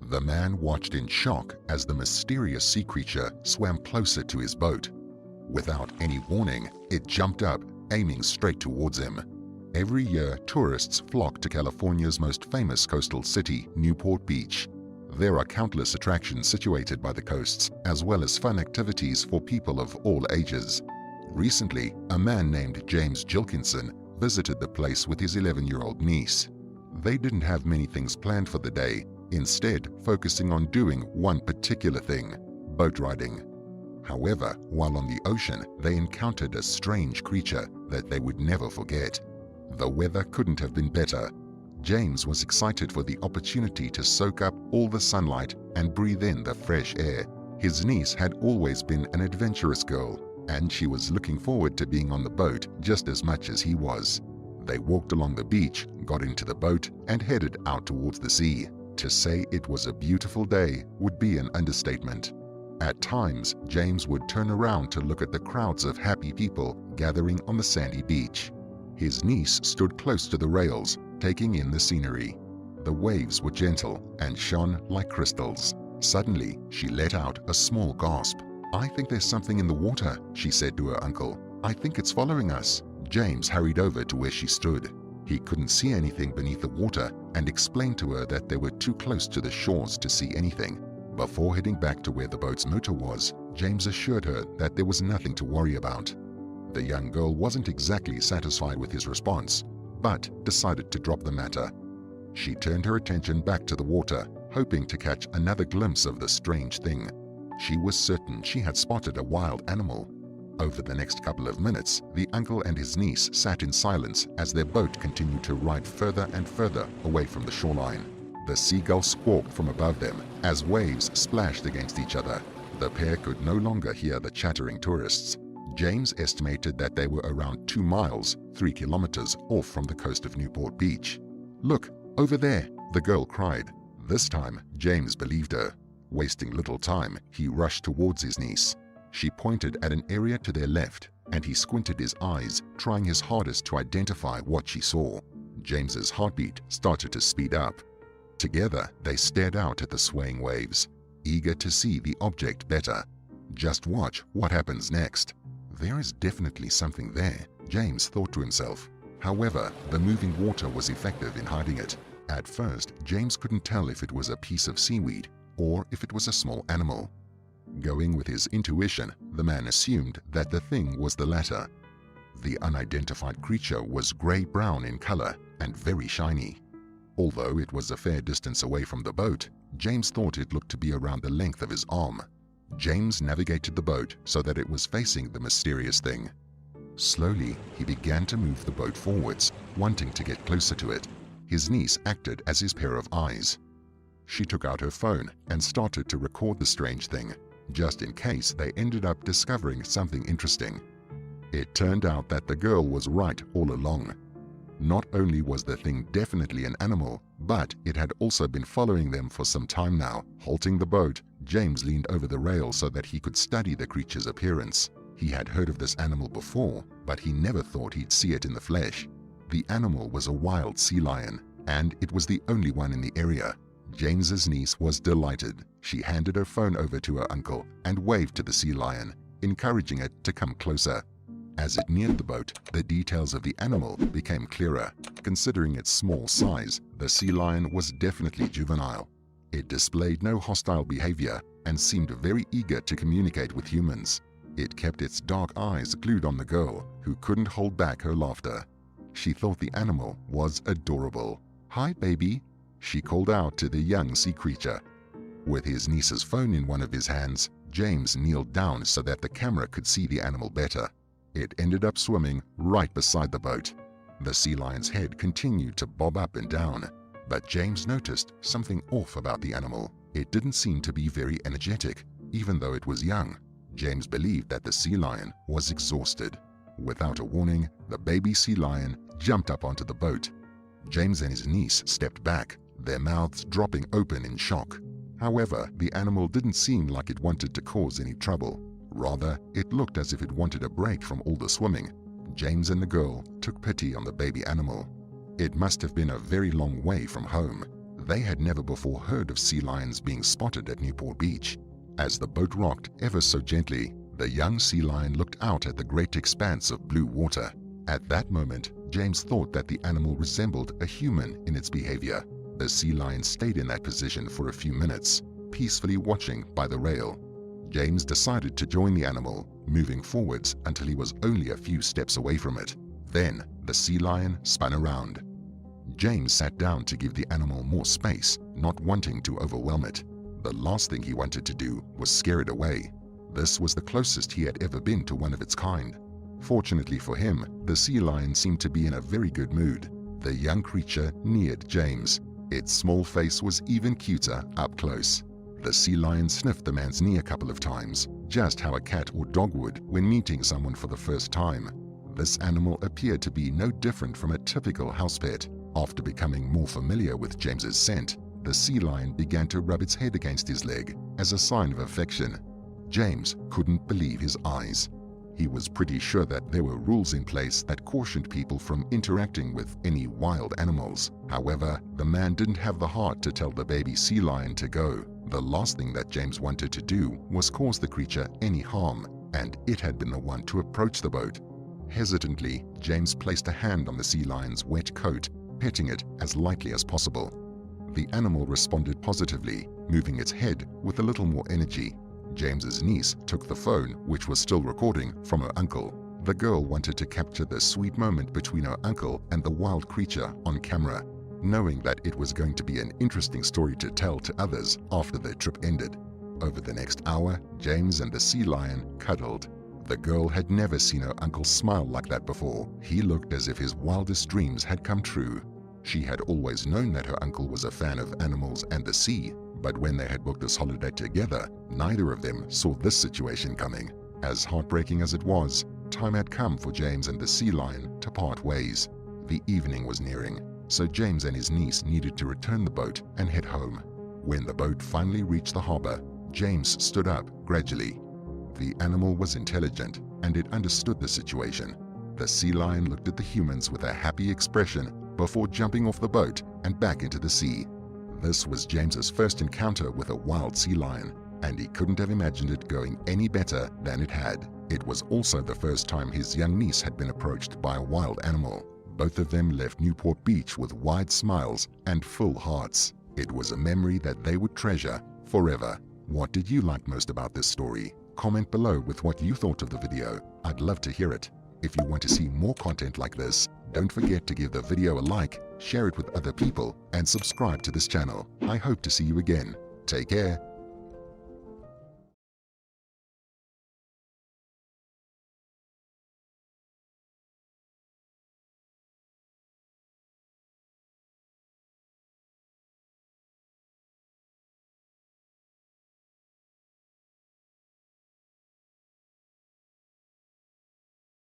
The man watched in shock as the mysterious sea creature swam closer to his boat. Without any warning, it jumped up, aiming straight towards him. Every year, tourists flock to California's most famous coastal city, Newport Beach. There are countless attractions situated by the coasts, as well as fun activities for people of all ages. Recently, a man named James Gilkinson visited the place with his 11-year-old niece. They didn't have many things planned for the day, instead focusing on doing one particular thing: boat riding. However, while on the ocean, they encountered a strange creature that they would never forget. The weather couldn't have been better. James was excited for the opportunity to soak up all the sunlight and breathe in the fresh air. His niece had always been an adventurous girl, and she was looking forward to being on the boat just as much as he was. They walked along the beach, got into the boat, and headed out towards the sea. To say it was a beautiful day would be an understatement. At times, James would turn around to look at the crowds of happy people gathering on the sandy beach. His niece stood close to the rails, taking in the scenery. The waves were gentle and shone like crystals. Suddenly, she let out a small gasp. "I think there's something in the water," she said to her uncle. "I think it's following us." James hurried over to where she stood. He couldn't see anything beneath the water and explained to her that they were too close to the shores to see anything. Before heading back to where the boat's motor was, James assured her that there was nothing to worry about. The young girl wasn't exactly satisfied with his response, but decided to drop the matter. She turned her attention back to the water, hoping to catch another glimpse of the strange thing. She was certain she had spotted a wild animal. Over the next couple of minutes, the uncle and his niece sat in silence as their boat continued to ride further and further away from the shoreline. The seagulls squawked from above them as waves splashed against each other. The pair could no longer hear the chattering tourists. James estimated that they were around 2 miles, 3 kilometers off from the coast of Newport Beach. "Look, over there," the girl cried. This time, James believed her. Wasting little time, he rushed towards his niece. She pointed at an area to their left, and he squinted his eyes, trying his hardest to identify what she saw. James's heartbeat started to speed up. Together, they stared out at the swaying waves, eager to see the object better. Just watch what happens next. There is definitely something there, James thought to himself. However, the moving water was effective in hiding it. At first, James couldn't tell if it was a piece of seaweed or if it was a small animal. Going with his intuition, the man assumed that the thing was the latter. The unidentified creature was gray-brown in color and very shiny. Although it was a fair distance away from the boat, James thought it looked to be around the length of his arm. James navigated the boat so that it was facing the mysterious thing. Slowly, he began to move the boat forwards, wanting to get closer to it. His niece acted as his pair of eyes. She took out her phone and started to record the strange thing, just in case they ended up discovering something interesting. It turned out that the girl was right all along. Not only was the thing definitely an animal, but it had also been following them for some time now. Halting the boat, James leaned over the rail so that he could study the creature's appearance. He had heard of this animal before, but he never thought he'd see it in the flesh. The animal was a wild sea lion, and it was the only one in the area. James's niece was delighted. She handed her phone over to her uncle and waved to the sea lion, encouraging it to come closer. As it neared the boat, the details of the animal became clearer. Considering its small size, the sea lion was definitely juvenile. It displayed no hostile behavior and seemed very eager to communicate with humans. It kept its dark eyes glued on the girl, who couldn't hold back her laughter. She thought the animal was adorable. "Hi, baby," she called out to the young sea creature. With his niece's phone in one of his hands, James kneeled down so that the camera could see the animal better. It ended up swimming right beside the boat. The sea lion's head continued to bob up and down, but James noticed something off about the animal. It didn't seem to be very energetic, even though it was young. James believed that the sea lion was exhausted. Without a warning, the baby sea lion jumped up onto the boat. James and his niece stepped back, their mouths dropping open in shock. However, the animal didn't seem like it wanted to cause any trouble. Rather, it looked as if it wanted a break from all the swimming. James and the girl took pity on the baby animal. It must have been a very long way from home. They had never before heard of sea lions being spotted at Newport Beach. As the boat rocked ever so gently, the young sea lion looked out at the great expanse of blue water. At that moment, James thought that the animal resembled a human in its behavior. The sea lion stayed in that position for a few minutes, peacefully watching by the rail. James decided to join the animal, moving forwards until he was only a few steps away from it. Then, the sea lion spun around. James sat down to give the animal more space, not wanting to overwhelm it. The last thing he wanted to do was scare it away. This was the closest he had ever been to one of its kind. Fortunately for him, the sea lion seemed to be in a very good mood. The young creature neared James. Its small face was even cuter up close. The sea lion sniffed the man's knee a couple of times, just how a cat or dog would when meeting someone for the first time. This animal appeared to be no different from a typical house pet. After becoming more familiar with James's scent, the sea lion began to rub its head against his leg as a sign of affection. James couldn't believe his eyes. He was pretty sure that there were rules in place that cautioned people from interacting with any wild animals. However, the man didn't have the heart to tell the baby sea lion to go. The last thing that James wanted to do was cause the creature any harm, and it had been the one to approach the boat. Hesitantly, James placed a hand on the sea lion's wet coat, petting it as lightly as possible. The animal responded positively, moving its head with a little more energy. James's niece took the phone, which was still recording, from her uncle. The girl wanted to capture the sweet moment between her uncle and the wild creature on camera, knowing that it was going to be an interesting story to tell to others after their trip ended. Over the next hour, James and the sea lion cuddled. The girl had never seen her uncle smile like that before. He looked as if his wildest dreams had come true. She had always known that her uncle was a fan of animals and the sea, but when they had booked this holiday together, neither of them saw this situation coming. As heartbreaking as it was, time had come for James and the sea lion to part ways. The evening was nearing, so James and his niece needed to return the boat and head home. When the boat finally reached the harbor, James stood up gradually. The animal was intelligent, and it understood the situation. The sea lion looked at the humans with a happy expression before jumping off the boat and back into the sea. This was James's first encounter with a wild sea lion, and he couldn't have imagined it going any better than it had. It was also the first time his young niece had been approached by a wild animal. Both of them left Newport Beach with wide smiles and full hearts. It was a memory that they would treasure forever. What did you like most about this story? Comment below with what you thought of the video. I'd love to hear it. If you want to see more content like this, don't forget to give the video a like, share it with other people, and subscribe to this channel. I hope to see you again. Take care.